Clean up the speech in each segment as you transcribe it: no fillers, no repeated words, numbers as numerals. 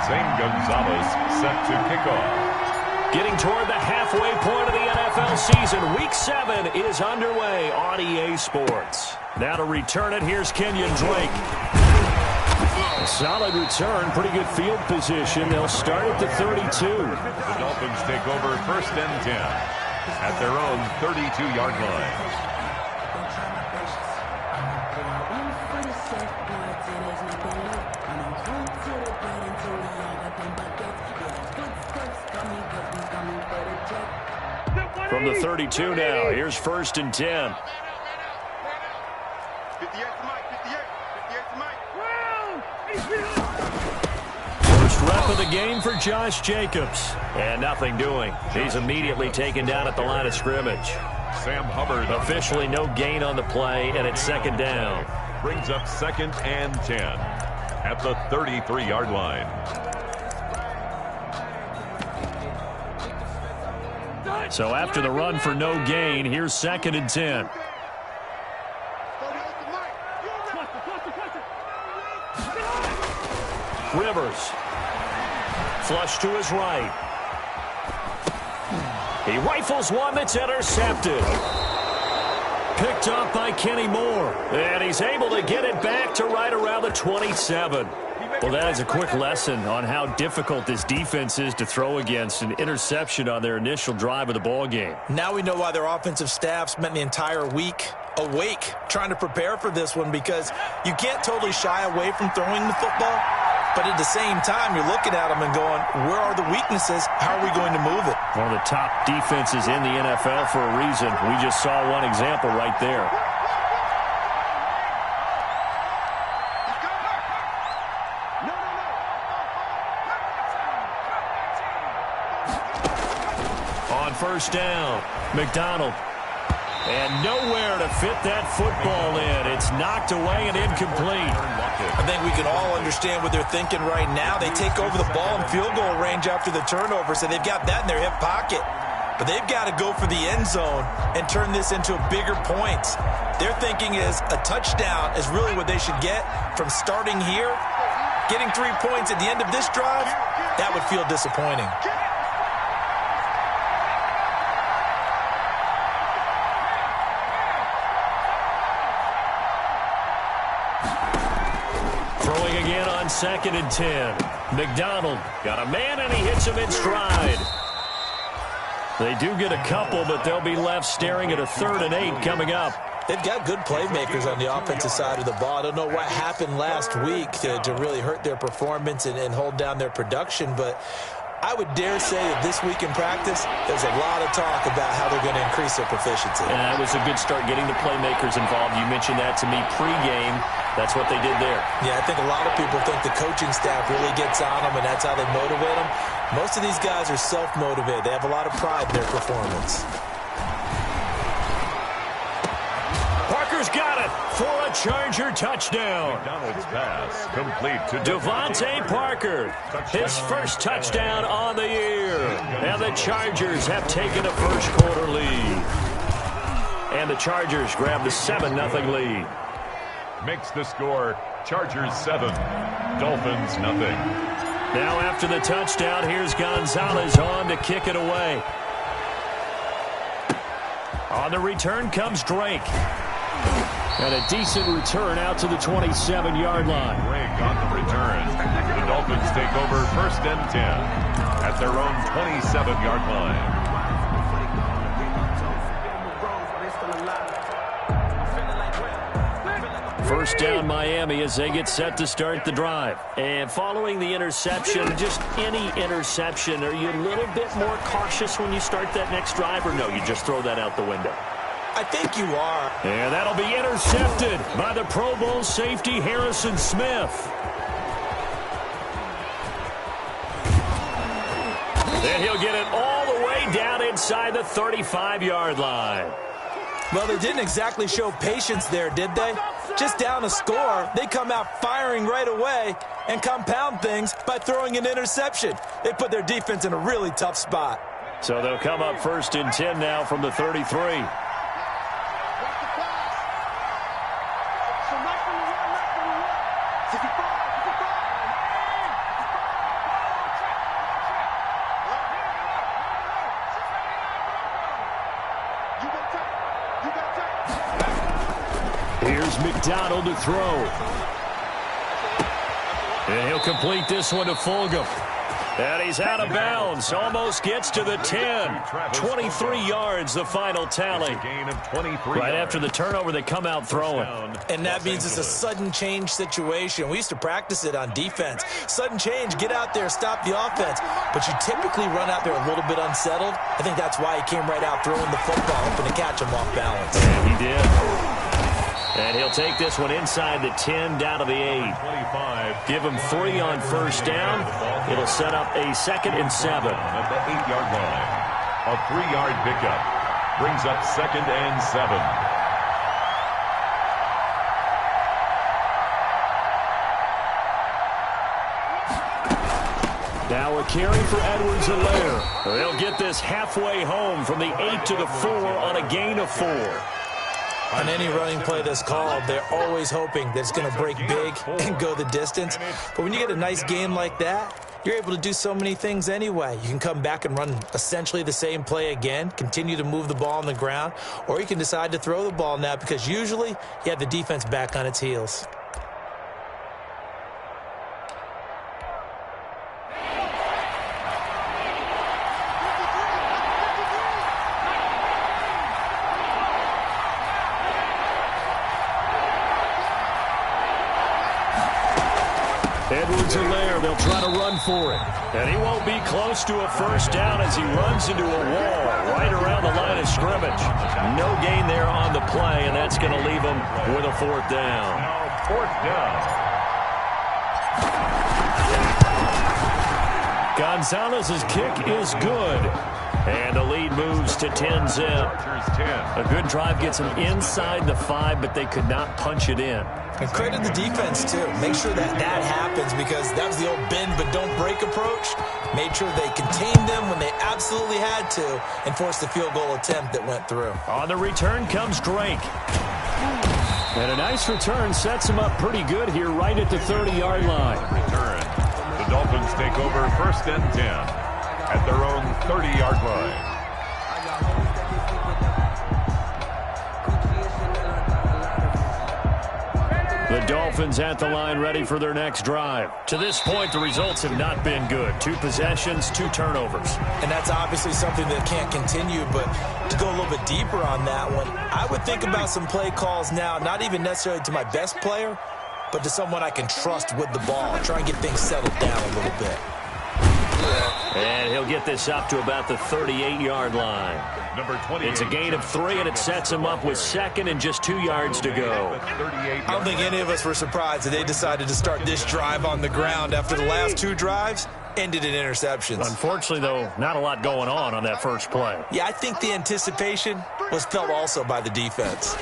Zane Gonzalez set to kick off. Getting toward the halfway point of the NFL season, Week 7 is underway on EA Sports. Now to return it, here's Kenyon Drake. A solid return, pretty good field position. They'll start at the 32. The Dolphins take over 1st and 10 at their own 32-yard line. From the 32 now, here's 1st and 10. First rep of the game for Josh Jacobs. And nothing doing. He's immediately taken down at the line of scrimmage. Sam Hubbard. Officially no gain on the play, and it's 2nd down. Brings up 2nd and 10 at the 33-yard line. So after the run for no gain, here's 2nd and 10. Rivers. Flush to his right. He rifles one that's intercepted. Picked up by Kenny Moore. And he's able to get it back to right around the 27. Well, that is a quick lesson on how difficult this defense is to throw against. An interception on their initial drive of the ball game. Now we know why their offensive staff spent the entire week awake trying to prepare for this one, because you can't totally shy away from throwing the football. But at the same time, you're looking at them and going, where are the weaknesses? How are we going to move it? One of the top defenses in the NFL for a reason. We just saw one example right there. On 1st down, McDonald. And nowhere to fit that football in. It's knocked away and incomplete. I think we can all understand what they're thinking right now. They take over the ball in field goal range after the turnover, so they've got that in their hip pocket. But they've got to go for the end zone and turn this into bigger points. Their thinking is a touchdown is really what they should get from starting here. Getting 3 points at the end of this drive, that would feel disappointing. Throwing again on 2nd and 10. McDonald got a man, and he hits him in stride. They do get a couple, but they'll be left staring at a 3rd and 8 coming up. They've got good playmakers on the offensive side of the ball. I don't know what happened last week to really hurt their performance and hold down their production, but I would dare say that this week in practice, there's a lot of talk about how they're going to increase their proficiency. And that was a good start getting the playmakers involved. You mentioned that to me pregame. That's what they did there. Yeah, I think a lot of people think the coaching staff really gets on them, and that's how they motivate them. Most of these guys are self-motivated. They have a lot of pride in their performance. Parker's got it for a Charger touchdown. McDonald's pass complete to Devontae Parker, his first touchdown on the year. And the Chargers have taken a first-quarter lead. And the Chargers grab the 7-0 lead. Makes the score Chargers 7, Dolphins nothing. Now after the touchdown, here's Gonzalez on to kick it away. On the return comes Drake. And a decent return out to the 27-yard line. Drake on the return. The Dolphins take over 1st and 10 at their own 27-yard line. First down Miami as they get set to start the drive. And following the interception, just any interception, are you a little bit more cautious when you start that next drive, or no, you just throw that out the window? I think you are. And that'll be intercepted by the Pro Bowl safety Harrison Smith. And he'll get it all the way down inside the 35-yard line. Well, they didn't exactly show patience there, did they? Just down a score, they come out firing right away and compound things by throwing an interception. They put their defense in a really tough spot. So they'll come up 1st and 10 now from the 33. Here's McDonald to throw. And he'll complete this one to Fulgham. And he's out of bounds. Almost gets to the 10. 23 yards, the final tally. Right after the turnover, they come out throwing. And that means it's a sudden change situation. We used to practice it on defense. Sudden change, get out there, stop the offense. But you typically run out there a little bit unsettled. I think that's why he came right out throwing the football, hoping to catch him off balance. And he did. And he'll take this one inside the 10, down to the 8. Give him 3 on first down. It'll set up a 2nd and 7. At the 8-yard line. A 3-yard pickup. Brings up 2nd and 7. Now a carry for Edwards-Helaire. They'll get this halfway home from the 8 to the 4 on a gain of 4. On any running play that's called, they're always hoping that it's going to break big and go the distance. But when you get a nice game like that, you're able to do so many things anyway. You can come back and run essentially the same play again, continue to move the ball on the ground, or you can decide to throw the ball now because usually you have the defense back on its heels. Edwards-Helaire, they'll try to run for it. And he won't be close to a first down as he runs into a wall right around the line of scrimmage. No gain there on the play, and that's going to leave him with a 4th down. Now 4th down. Gonzalez's kick is good. And the lead moves to 10-zip. A good drive gets them inside the 5, but they could not punch it in. And credit the defense, too. Make sure that happens because that was the old bend but don't break approach. Made sure they contained them when they absolutely had to and forced the field goal attempt that went through. On the return comes Drake. And a nice return sets him up pretty good here right at the 30-yard line. Return. The Dolphins take over 1st and 10. At their own 30-yard line. The Dolphins at the line ready for their next drive. To this point, the results have not been good. 2 possessions, 2 turnovers. And that's obviously something that can't continue, but to go a little bit deeper on that one, I would think about some play calls now, not even necessarily to my best player, but to someone I can trust with the ball. Try and get things settled down a little bit. And he'll get this up to about the 38-yard line. It's a gain of 3, and it sets him up with 2nd and just 2 yards to go. I don't think any of us were surprised that they decided to start this drive on the ground after the last 2 drives ended in interceptions. Unfortunately, though, not a lot going on that first play. Yeah, I think the anticipation was felt also by the defense.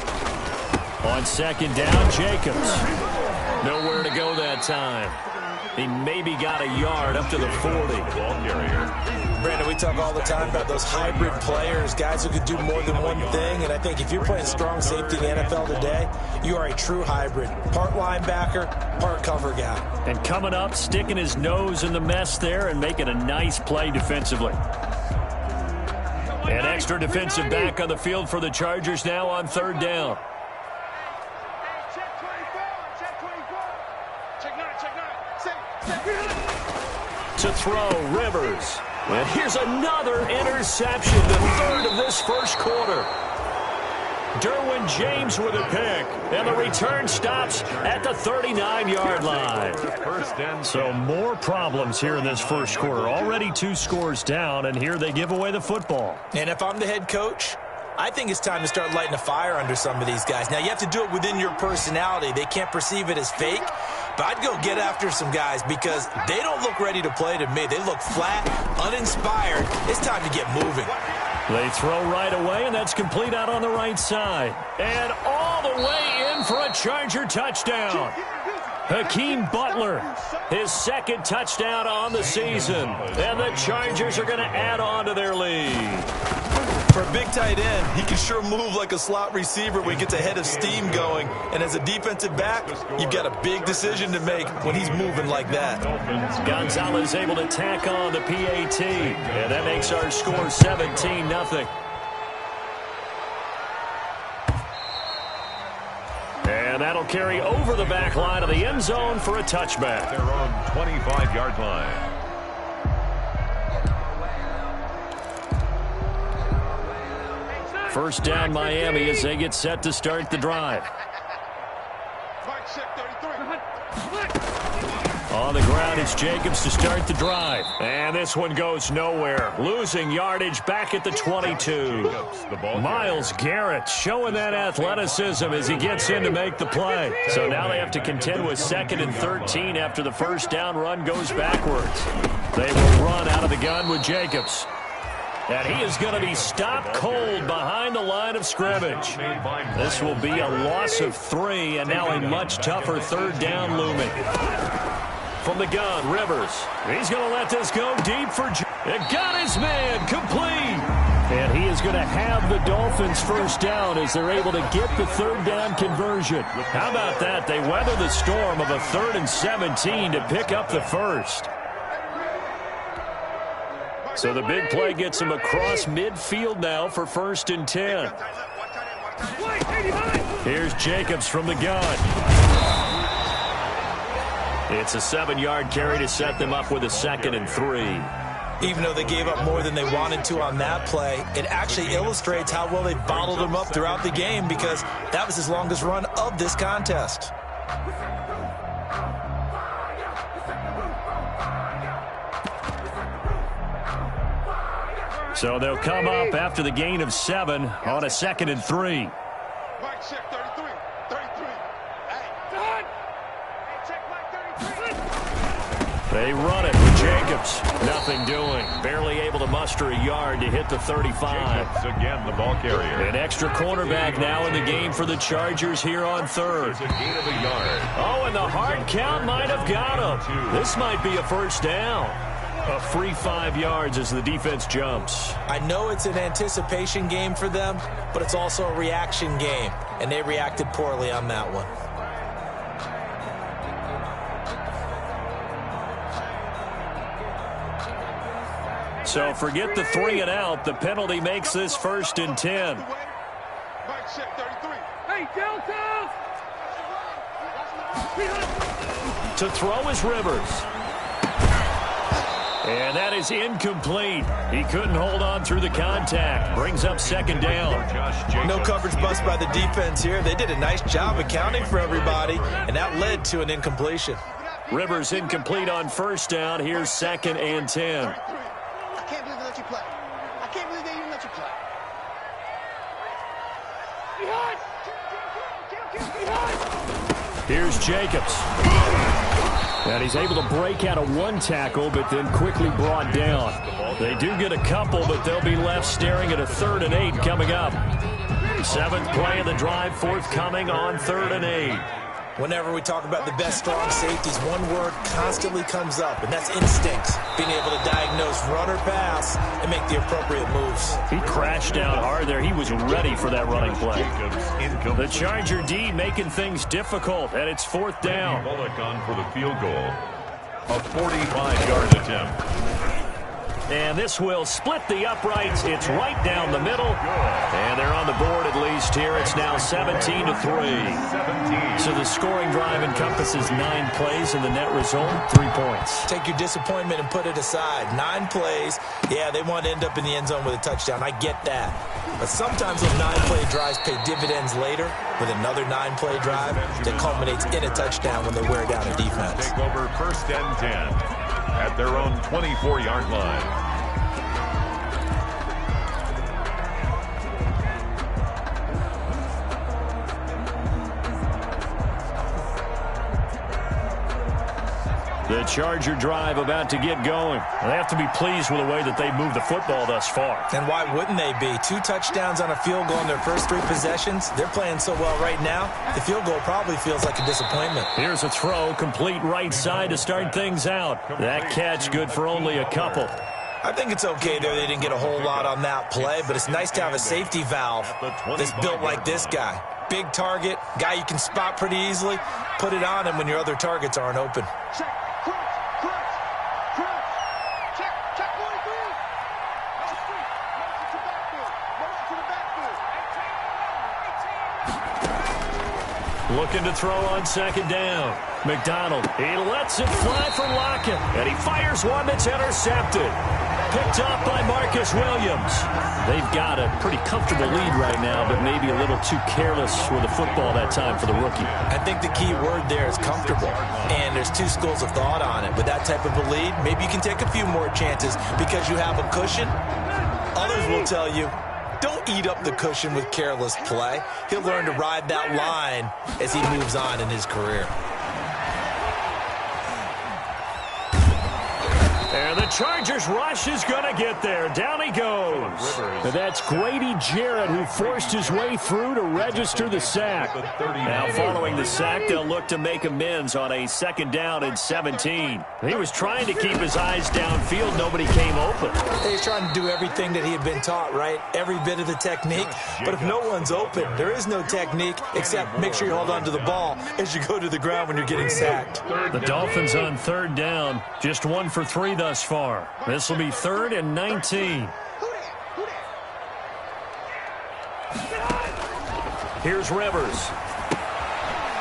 On 2nd down, Jacobs. Nowhere to go that time. He maybe got a yard up to the 40. Ball carrier. Brandon, we talk all the time about those hybrid players, guys who could do more than one thing. And I think if you're playing strong safety in the NFL today, you are a true hybrid. Part linebacker, part cover guy. And coming up, sticking his nose in the mess there and making a nice play defensively. An extra defensive back on the field for the Chargers now on 3rd down. To throw, Rivers. And here's another interception, the 3rd of this first quarter. Derwin James with a pick, and the return stops at the 39-yard line. So more problems here in this first quarter. Already 2 scores down, and here they give away the football. And if I'm the head coach, I think it's time to start lighting a fire under some of these guys. Now, you have to do it within your personality. They can't perceive it as fake. But I'd go get after some guys because they don't look ready to play to me. They look flat, uninspired. It's time to get moving. They throw right away, and that's complete out on the right side. And all the way in for a Charger touchdown. Hakeem Butler, his 2nd touchdown on the season. And the Chargers are going to add on to their lead. For a big tight end, he can sure move like a slot receiver when he gets a head of steam going. And as a defensive back, you've got a big decision to make when he's moving like that. Gonzalez able to tack on the PAT. And that makes our score 17-0. And carry over the back line of the end zone for a touchback. Their own 25-yard line. First down, Miami, as they get set to start the drive. On the ground, it's Jacobs to start the drive. And this one goes nowhere. Losing yardage back at the 22. Myles Garrett showing that athleticism as he gets in to make the play. So now they have to contend with 2nd and 13 after the first down run goes backwards. They will run out of the gun with Jacobs. And he is going to be stopped cold behind the line of scrimmage. This will be a loss of 3, and now a much tougher 3rd down looming. From the gun, Rivers. He's going to let this go deep for... It got his man complete. And he is going to have the Dolphins first down as they're able to get the 3rd down conversion. How about that? They weather the storm of a 3rd and 17 to pick up the first. So the big play gets him across midfield now for 1st and 10. Here's Jacobs from the gun. It's a 7-yard carry to set them up with a 2nd and 3. Even though they gave up more than they wanted to on that play, it actually illustrates how well they bottled them up throughout the game because that was his longest run of this contest. So they'll come up after the gain of 7 on a 2nd and 3. They run it with Jacobs. Nothing doing. Barely able to muster a yard to hit the 35. Jacobs again, the ball carrier. An extra cornerback now in the game for the Chargers here on 3rd. It's a gain of a yard. Oh, and the hard count might have got him. This might be a first down. A free 5 yards as the defense jumps. I know it's an anticipation game for them, but it's also a reaction game, and they reacted poorly on that one. So forget the 3 and out. The penalty makes this 1st and 10. To throw is Rivers. And that is incomplete. He couldn't hold on through the contact. Brings up 2nd down. No coverage bust by the defense here. They did a nice job accounting for everybody, and that led to an incompletion. Rivers incomplete on 1st down. Here's 2nd and 10. I can't believe they let you play. I can't believe they even let you play. Here's Jacobs. And he's able to break out of 1 tackle, but then quickly brought down. They do get a couple, but they'll be left staring at a 3rd and 8 coming up. 7th play of the drive forthcoming on 3rd and 8. Whenever we talk about the best strong safeties, one word constantly comes up, and that's instincts. Being able to diagnose run or pass and make the appropriate moves. He crashed down hard there. He was ready for that running play. The Charger D making things difficult, and it's 4th down. Bullock on for the field goal. A 45-yard attempt. And this will split the uprights. It's right down the middle. And they're on the board at least here. It's now 17-3. So the scoring drive encompasses 9 plays, and the net result, 3 points. Take your disappointment and put it aside. 9 plays. Yeah, they want to end up in the end zone with a touchdown. I get that. But sometimes those 9-play drives pay dividends later with another 9-play drive that culminates in a touchdown when they wear down a defense. Take over 1st and 10 at their own 24-yard line. The Charger drive about to get going. They have to be pleased with the way that they moved the football thus far. And why wouldn't they be? 2 touchdowns on a field goal in their first 3 possessions. They're playing so well right now, the field goal probably feels like a disappointment. Here's a throw, complete right side to start things out. That catch good for only a couple. I think it's okay there. They didn't get a whole lot on that play, but it's nice to have a safety valve that's built like this guy. Big target, guy you can spot pretty easily. Put it on him when your other targets aren't open. Looking to throw on second down. McDonald, he lets it fly for Lockett, and he fires one that's intercepted. Picked off by Marcus Williams. They've got a pretty comfortable lead right now, but maybe a little too careless with the football that time for the rookie. I think the key word there is comfortable, and there's two schools of thought on it. With that type of a lead, maybe you can take a few more chances because you have a cushion. Others will tell you, don't eat up the cushion with careless play. He'll learn to ride that line as he moves on in his career. And the Chargers rush is going to get there. Down he goes. And that's Grady Jarrett who forced his way through to register the sack. Now following the sack, they'll look to make amends on a second down and 17. He was trying to keep his eyes downfield. Nobody came open. He's trying to do everything that he had been taught, right? Every bit of the technique. But if no one's open, there is no technique except make sure you hold on to the ball as you go to the ground when you're getting sacked. The Dolphins on third down. Just 1 for 3 thus far. This will be 3rd and 19. Here's Rivers.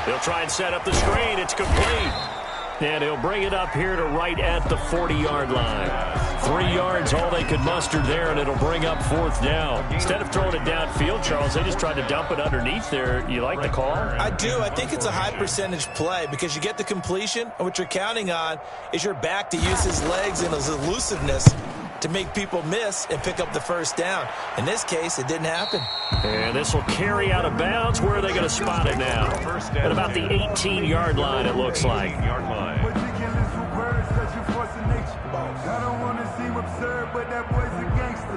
He'll try and set up the screen. It's complete. And he'll bring it up here to right at the 40-yard line. 3 yards, all they could muster there, and it'll bring up 4th down. Instead of throwing it downfield, Charles, they just tried to dump it underneath there. You like the call? I do. I think it's a high percentage play because you get the completion, and what you're counting on is your back to use his legs and his elusiveness to make people miss and pick up the first down. In this case, it didn't happen. And this will carry out of bounds. Where are they going to spot it now? At about the 18-yard line, it looks like. I don't want to seem absurd, but that boy's a gangster.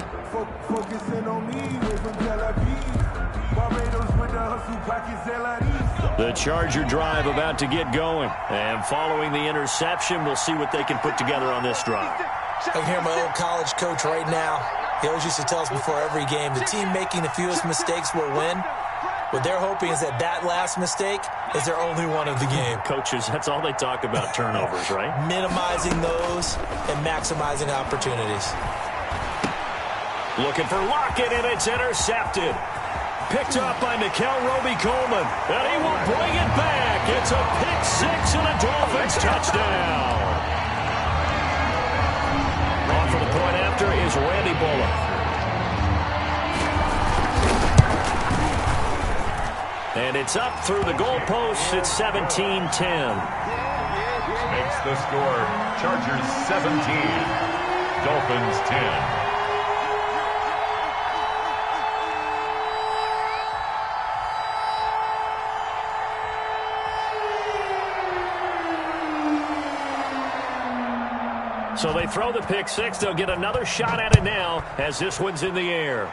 Focusing on me, way from Tel Aviv. Barbados with the hustle, pockets LIDs. The Charger drive about to get going. And following the interception, we'll see what they can put together on this drive. I can hear my old college coach right now. He always used to tell us before every game, the team making the fewest mistakes will win. What they're hoping is that last mistake is their only one of the game. Coaches, that's all they talk about, turnovers, right? Minimizing those and maximizing opportunities. Looking for Lockett, and it's intercepted. Picked up by Nickel Roby-Coleman, and he will bring it back. It's a pick six and a Dolphins touchdown. On for the point after is Randy Bullock. And it's up through the goalposts. It's 17-10. Makes the score Chargers 17, Dolphins 10. So they throw the pick six. They'll get another shot at it now as this one's in the air.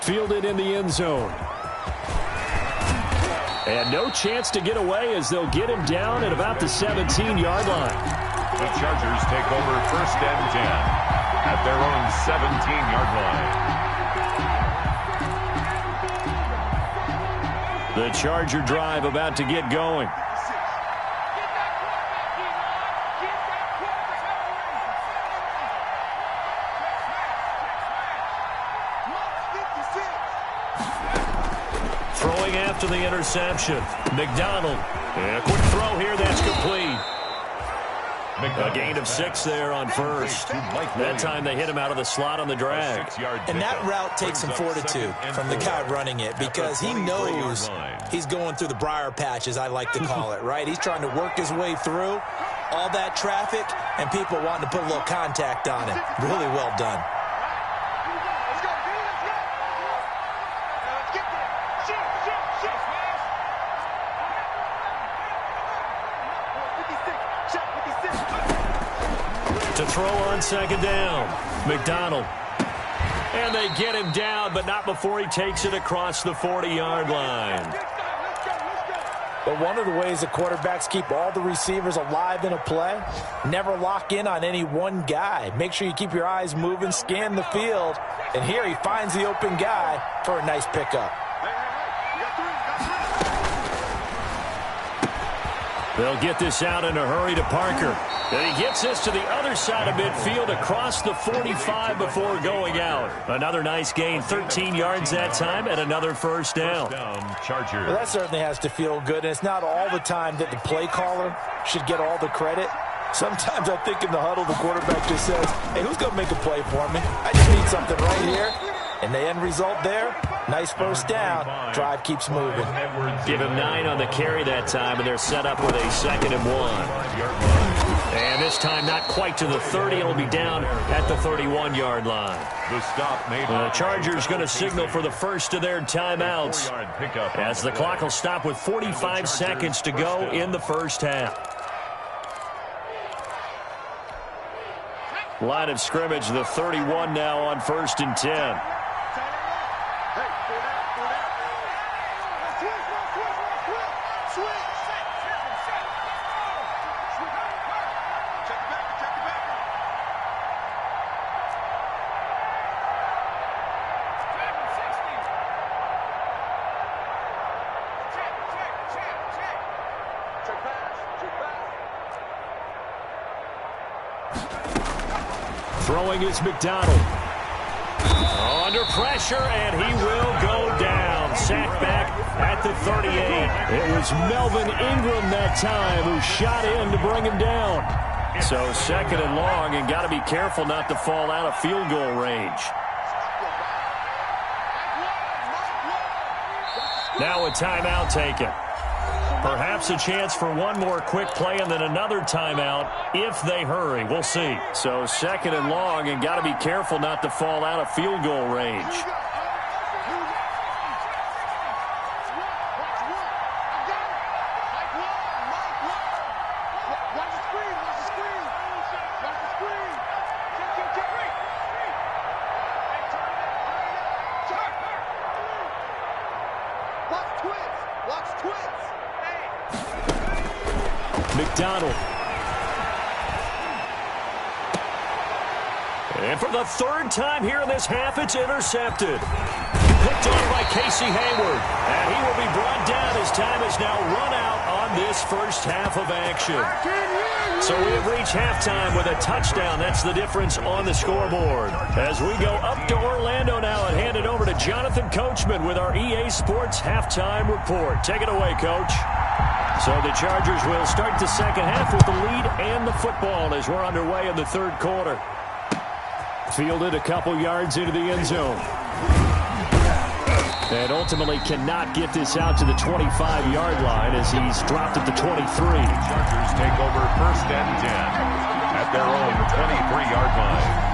Fielded in the end zone. And no chance to get away as they'll get him down at about the 17-yard line. The Chargers take over 1st and 10 at their own 17-yard line. The Charger drive about to get going. Throwing after the interception. McDonald. And a quick throw here. That's complete. A gain of 6 there on first. That time they hit him out of the slot on the drag. And that route takes some fortitude from the guy running it because he knows he's going through the briar patch, as I like to call it, right? He's trying to work his way through all that traffic and people wanting to put a little contact on him. Really well done. To throw on second down. McDonald. And they get him down, but not before he takes it across the 40-yard line. But one of the ways the quarterbacks keep all the receivers alive in a play, never lock in on any one guy. Make sure you keep your eyes moving, scan the field. And here he finds the open guy for a nice pickup. They'll get this out in a hurry to Parker. And he gets this to the other side of midfield across the 45 before going out. Another nice gain, 13 yards that time, and another first down. Chargers. Well, that certainly has to feel good, and it's not all the time that the play caller should get all the credit. Sometimes I think in the huddle, the quarterback just says, hey, who's going to make a play for me? I just need something right here. And the end result there, nice first down. Drive keeps moving. Give him 9 on the carry that time, and they're set up with a 2nd and 1. And this time not quite to the 30. It'll be down at the 31-yard line. The stop made. The Chargers going to signal for the first of their timeouts as the clock will stop with 45 seconds to go in the first half. Line of scrimmage, the 31 now on 1st and 10. Throwing is McDonald. Under pressure, and he will go down. Sacked back at the 38. It was Melvin Ingram that time who shot in to bring him down. So 2nd and long, and got to be careful not to fall out of field goal range. Now a timeout taken. Perhaps a chance for one more quick play and then another timeout if they hurry. We'll see. So 2nd and long, and got to be careful not to fall out of field goal range. McDonald. And for the 3rd time here in this half, it's intercepted. Picked off by Casey Hayward. And he will be brought down as time is now run out on this first half of action. So we have reached halftime with a touchdown. That's the difference on the scoreboard. As we go up to Orlando now and hand it over to Jonathan Coachman with our EA Sports Halftime Report. Take it away, Coach. So the Chargers will start the second half with the lead and the football as we're underway in the 3rd quarter. Fielded a couple yards into the end zone. And ultimately cannot get this out to the 25-yard line as he's dropped at the 23. Chargers take over 1st and 10 at their own 23-yard line.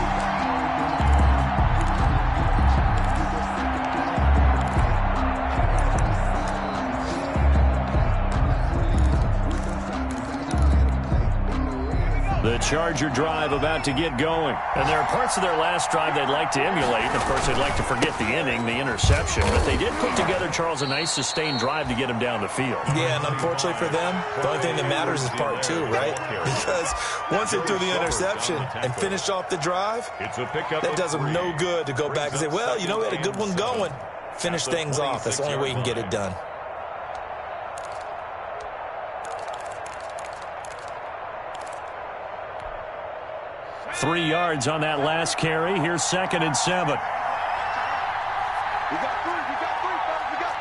The Charger drive about to get going. And there are parts of their last drive they'd like to emulate. Of course, they'd like to forget the inning, the interception. But they did put together, Charles, a nice sustained drive to get him down the field. Yeah, and unfortunately for them, the only thing that matters is part 2, right? Because once they threw the interception and finished off the drive, that does them no good to go back and say, well, you know, we had a good one going. Finish things off. That's the only way you can get it done. Three yards on that last carry. Here's 2nd and 7. We got 3. We got 3, fellas. We got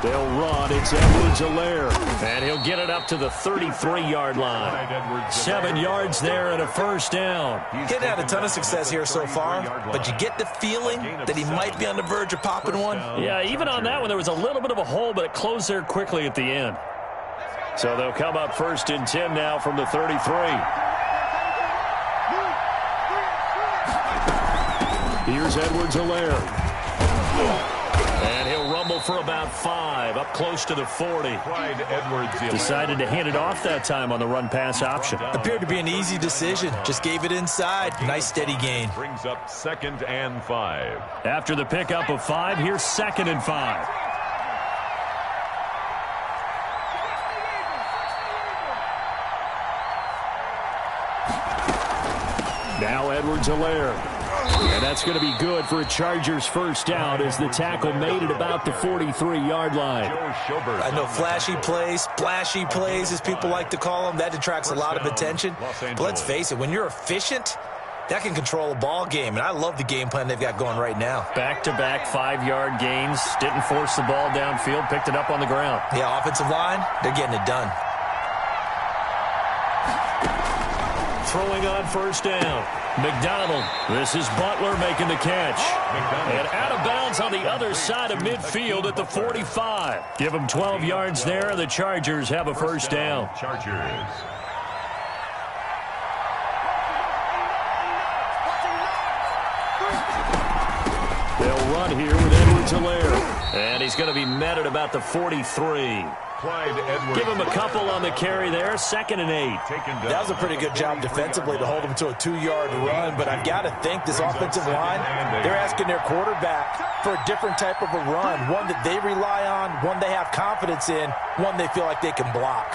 3. They'll run. It's Edwards-Helaire. And he'll get it up to the 33-yard line. 7 yards there and a first down. He's had a ton of success here so far, but you get the feeling that he might be on the verge of popping one. Yeah, even on that one, there was a little bit of a hole, but it closed there quickly at the end. So they'll come up 1st and 10 now from the 33. Here's Edwards-Helaire. And he'll rumble for about 5, up close to the 40. Decided to hand it off that time on the run-pass option. Appeared to be an easy decision. Just gave it inside. Nice steady gain. Brings up 2nd and 5. After the pickup of 5, here's 2nd and 5. Now Edwards-Helaire. And that's going to be good for a Chargers first down as the tackle made it about the 43-yard line. I know flashy plays, splashy plays, as people like to call them. That detracts a lot of attention. But let's face it, when you're efficient, that can control a ball game. And I love the game plan they've got going right now. Back-to-back 5-yard gains. Didn't force the ball downfield. Picked it up on the ground. Yeah, offensive line, they're getting it done. Throwing on first down. McDonald. This is Butler making the catch. And out of bounds on the other side of midfield at the 45. Give them 12 yards there. The Chargers have a first down. Chargers. They'll run here with Edwards-Helaire. And he's going to be met at about the 43. Give him a couple on the carry there. 2nd and 8. That was a pretty good job defensively to hold him to a 2-yard run. But I've got to think this offensive line, they're asking their quarterback for a different type of a run. One that they rely on, one they have confidence in, one they feel like they can block.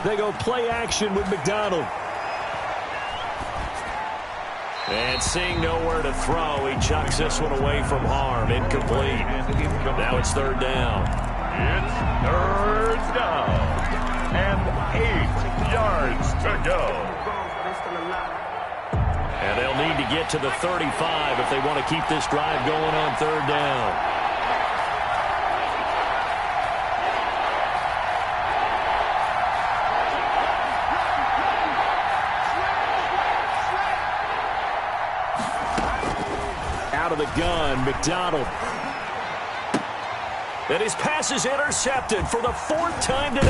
They go play action with McDonald. And seeing nowhere to throw, he chucks this one away from harm. Incomplete. Now it's 3rd down. It's 3rd down. And 8 yards to go. And they'll need to get to the 35 if they want to keep this drive going on 3rd down. Out of the gun, McDonald. And his pass is intercepted for the 4th time today.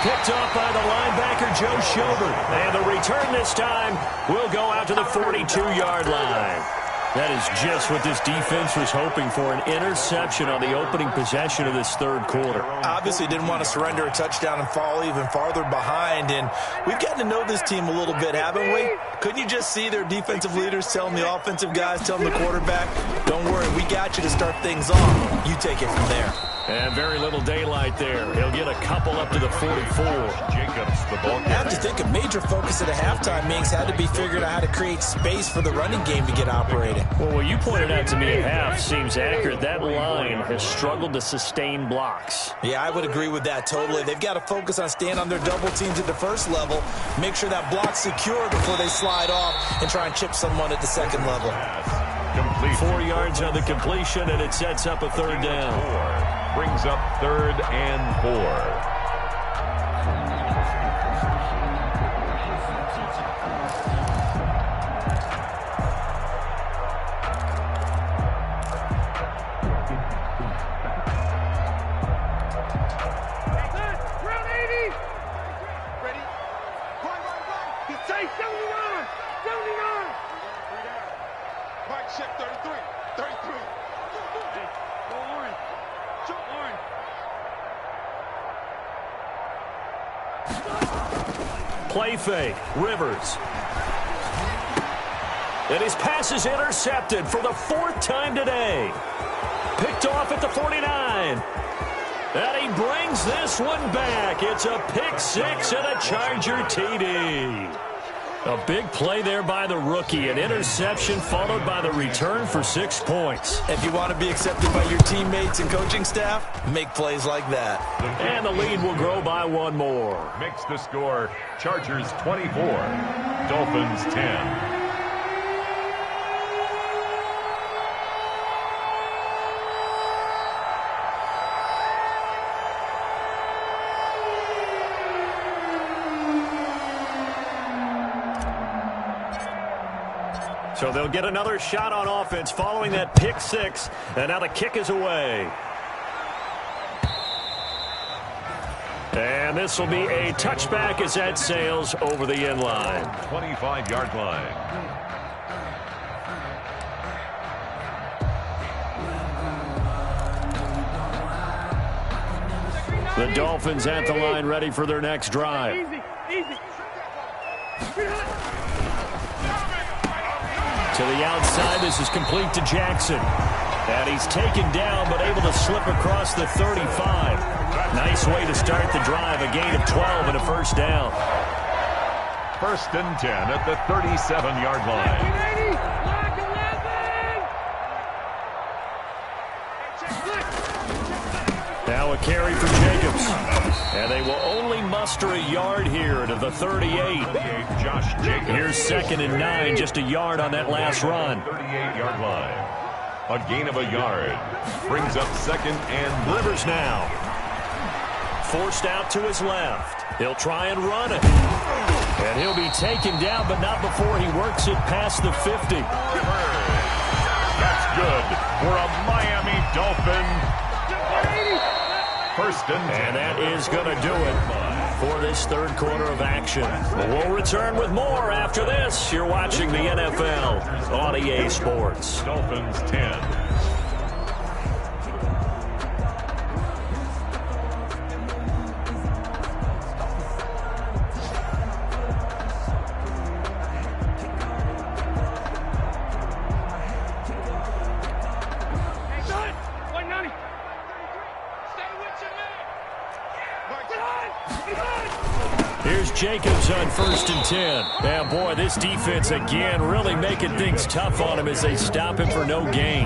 Picked off by the linebacker, Joe Schobert. And the return this time will go out to the 42-yard line. That is just what this defense was hoping for, an interception on the opening possession of this 3rd quarter. Obviously didn't want to surrender a touchdown and fall even farther behind. And we've gotten to know this team a little bit, haven't we? Couldn't you just see their defensive leaders telling the offensive guys, telling the quarterback, don't worry, we got you to start things off. You take it from there. And very little daylight there. He'll get a couple up to the 44. Jacobs, the ball I have to think a major focus at a halftime, Minks, had to be figuring out how to create space for the running game to get operating. Well, what you pointed out to me at half seems accurate. That line has struggled to sustain blocks. Yeah, I would agree with that totally. They've got to focus on staying on their double teams at the first level, make sure that block's secure before they slide off and try and chip someone at the 2nd level. complete. 4 yards on the completion, and it sets up a 3rd down. Brings up 3rd and 4. Play fake. Rivers. And his pass is intercepted for the 4th time today. Picked off at the 49. And he brings this one back. It's a pick 6 and a Charger TD. A big play there by the rookie. An interception followed by the return for 6 points. If you want to be accepted by your teammates and coaching staff, make plays like that. And the lead will grow by 1 more. Makes the score Chargers 24, Dolphins 10. So they'll get another shot on offense following that pick 6, and now the kick is away. And this will be a touchback as that sails over the end line. 25-yard line. The Dolphins at the line ready for their next drive. To the outside, this is complete to Jackson. And he's taken down, but able to slip across the 35. Nice way to start the drive. A gain of 12 and a first down. 1st and 10 at the 37-yard line. Now a carry for Jacobs. And they will only muster a yard here to the 38. Josh Jacobs. Here's 2nd and 9, just a yard on that last run. 38-yard line. A gain of a yard. Brings up 2nd and Rivers now. Forced out to his left. He'll try and run it. And he'll be taken down, but not before he works it past the 50. That's good for a Miami Dolphin. 1st and 10. And that is going to do it for this third quarter of action. We'll return with more after this. You're watching the NFL on EA Sports. Dolphins 10. Jacobs on 1st and 10. Yeah, boy, this defense again really making things tough on him as they stop him for no gain.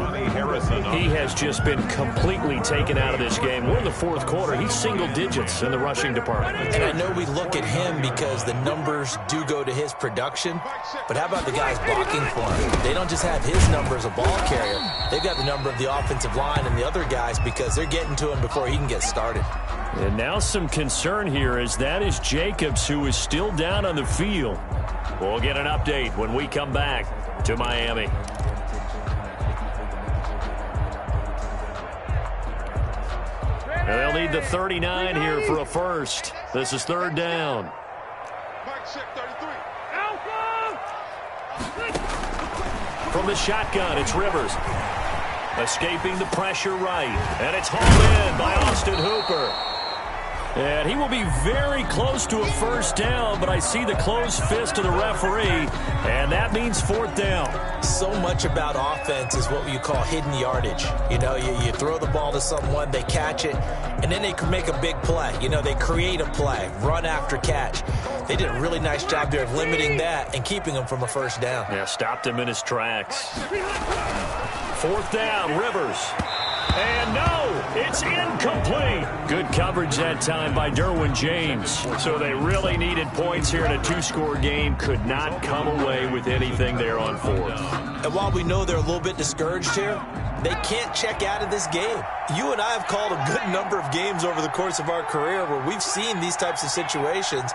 He has just been completely taken out of this game. We're in the 4th quarter. He's single digits in the rushing department. And I know we look at him because the numbers do go to his production, but how about the guys blocking for him? They don't just have his number as a ball carrier. They've got the number of the offensive line and the other guys because they're getting to him before he can get started. And now some concern here as that is Jacobs, who is still down on the field. We'll get an update when we come back to Miami. And they'll need the 39 here for a first. This is 3rd down. From the shotgun, it's Rivers. Escaping the pressure right. And it's hauled in by Austin Hooper. And he will be very close to a first down, but I see the closed fist of the referee, and that means 4th down. So much about offense is what you call hidden yardage. You know, you throw the ball to someone, they catch it, and then they can make a big play. You know, they create a play, run after catch. They did a really nice job there of limiting that and keeping him from a first down. Yeah, stopped him in his tracks. 4th down, Rivers. And no, it's incomplete. Good coverage that time by Derwin James. So they really needed points here in a 2-score game. Could not come away with anything there on 4th. And while we know they're a little bit discouraged here, they can't check out of this game. You and I have called a good number of games over the course of our career where we've seen these types of situations.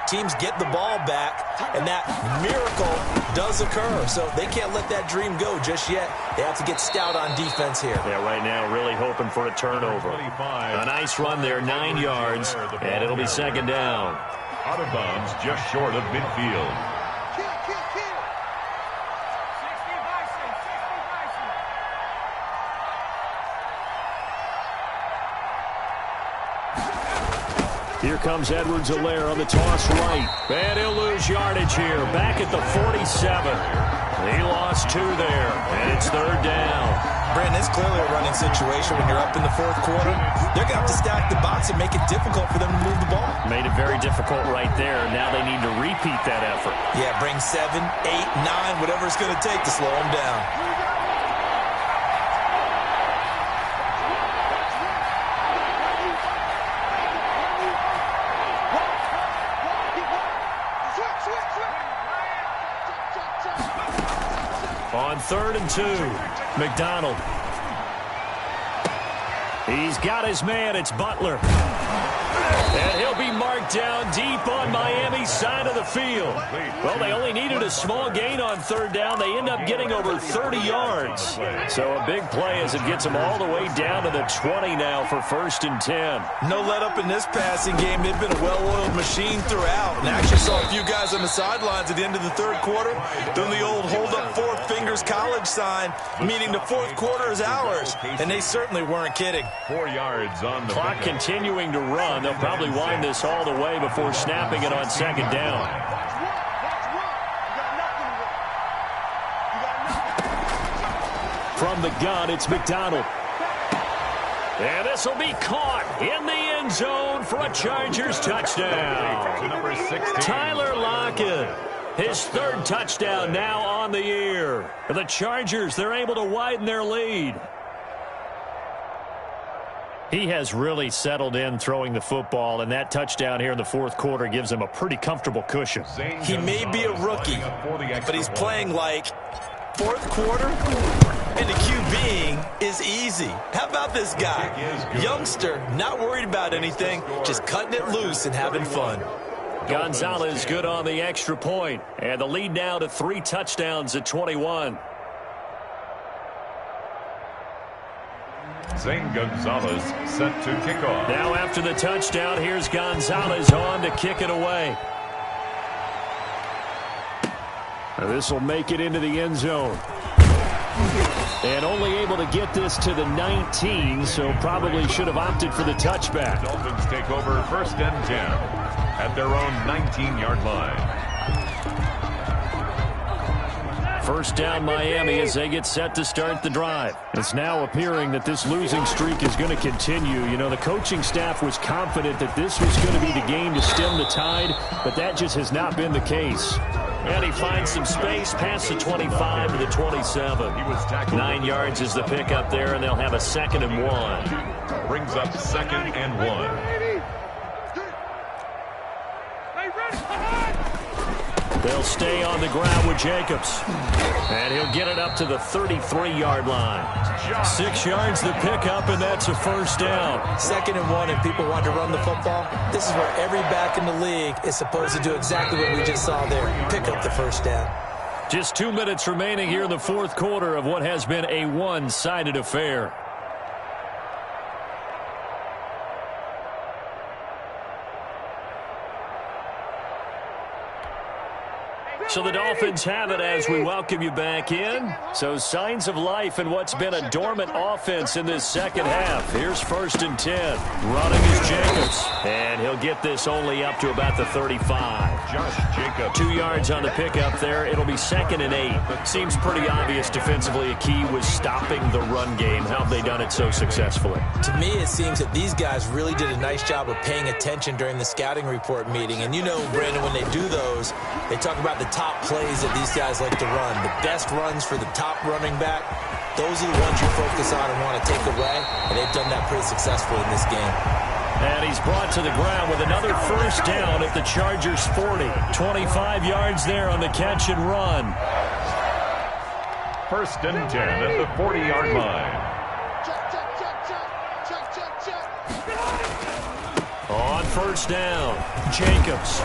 Teams get the ball back, and that miracle does occur. So they can't let that dream go just yet. They have to get stout on defense here. Yeah, right now really hoping for a turnover. A nice run there, 9 yards, and it'll be 2nd down. Out of bounds, just short of midfield. Here comes Edwards-Helaire on the toss right. And he'll lose yardage here. Back at the 47. He lost 2 there. And it's 3rd down. Brandon, it's clearly a running situation when you're up in the 4th quarter. They're going to have to stack the box and make it difficult for them to move the ball. Made it very difficult right there. Now they need to repeat that effort. Yeah, bring 7, 8, 9, whatever it's going to take to slow them down. On 3rd and 2, McDonald. He's got his man. It's Butler. And he'll be marked down deep on Miami's side of the field. Well, they only needed a small gain on 3rd down. They end up getting over 30 yards. So a big play as it gets them all the way down to the 20 now for 1st and 10. No let up in this passing game. They've been a well-oiled machine throughout. And actually saw a few guys on the sidelines at the end of the 3rd quarter doing the old hold up 4 fingers college sign, meaning the 4th quarter is ours. And they certainly weren't kidding. 4 yards on the clock continuing to run. They'll probably wind this all the way before snapping it on 2nd down. From the gun, it's McDonald. And this will be caught in the end zone for a Chargers touchdown. To number 16. Tyler Lockett, his third touchdown now on the year. The Chargers, they're able to widen their lead. He has really settled in throwing the football, and that touchdown here in the fourth quarter gives him a pretty comfortable cushion. He may be a rookie, but he's playing like fourth quarter, and the QBing is easy. How about this guy? Youngster, not worried about anything, just cutting it loose and having fun. Gonzalez good on the extra point, and the lead now to 3 touchdowns at 21. Zane Gonzalez set to kick off. Now after the touchdown, here's Gonzalez on to kick it away. This will make it into the end zone. And only able to get this to the 19, so probably should have opted for the touchback. Dolphins take over 1st and 10 at their own 19-yard line. First down Miami as they get set to start the drive. It's now appearing that this losing streak is going to continue. You know, the coaching staff was confident that this was going to be the game to stem the tide, but that just has not been the case. And he finds some space past the 25 to the 27. 9 yards is the pickup there, and they'll have a 2nd and 1. Brings up 2nd and 1. They'll stay on the ground with Jacobs. And he'll get it up to the 33-yard line. 6 yards the pickup, and that's a first down. 2nd and 1, if people want to run the football, this is where every back in the league is supposed to do exactly what we just saw there. Pick up the first down. Just 2 minutes remaining here in the fourth quarter of what has been a one-sided affair. So the Dolphins have it as we welcome you back in. So signs of life in what's been a dormant offense in this second half. Here's 1st and 10. Running is Jacobs. And he'll get this only up to about the 35. Josh Jacobs. 2 yards on the pickup there. It'll be 2nd and 8. Seems pretty obvious defensively a key was stopping the run game. How have they done it so successfully? To me, it seems that these guys really did a nice job of paying attention during the scouting report meeting. And you know, Brandon, when they do those, they talk about the top plays that these guys like to run. The best runs for the top running back, those are the ones you focus on and want to take away, and they've done that pretty successfully in this game. And he's brought to the ground with another first down at the Chargers 40. 25 yards there on the catch and run. 1st and 10 at the 40-yard line. On first down, Jacobs.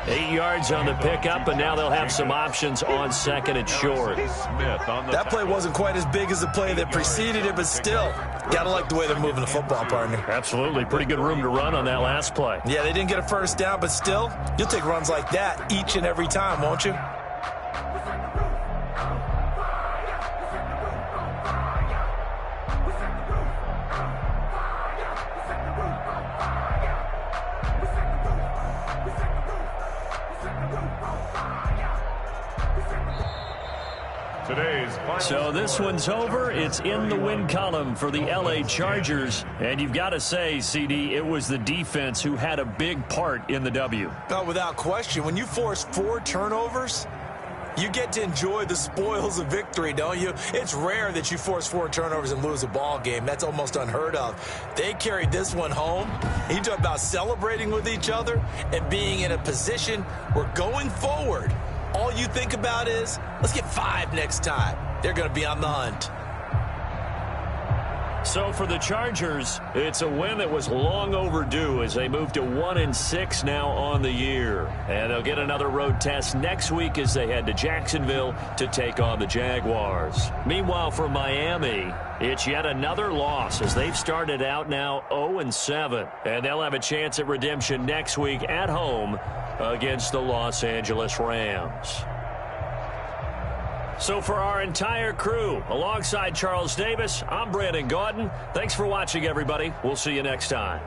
8 yards on the pickup, and now they'll have some options on 2nd and short. Smith on the that play wasn't quite as big as the play that preceded it, but still, gotta like the way they're moving the football, partner. Absolutely. Pretty good room to run on that last play. Yeah, they didn't get a first down, but still, you'll take runs like that each and every time, won't you? So this one's over. It's in the win column for the L.A. Chargers. And you've got to say, CD, it was the defense who had a big part in the W. No, without question. When you force 4 turnovers, you get to enjoy the spoils of victory, don't you? It's rare that you force 4 turnovers and lose a ball game. That's almost unheard of. They carried this one home. You talk about celebrating with each other and being in a position where going forward, all you think about is, let's get 5 next time. They're going to be on the hunt. So for the Chargers, it's a win that was long overdue as they move to 1-6 now on the year. And they'll get another road test next week as they head to Jacksonville to take on the Jaguars. Meanwhile, for Miami, it's yet another loss as they've started out now 0-7. And they'll have a chance at redemption next week at home against the Los Angeles Rams. So for our entire crew, alongside Charles Davis, I'm Brandon Gaudin. Thanks for watching, everybody. We'll see you next time.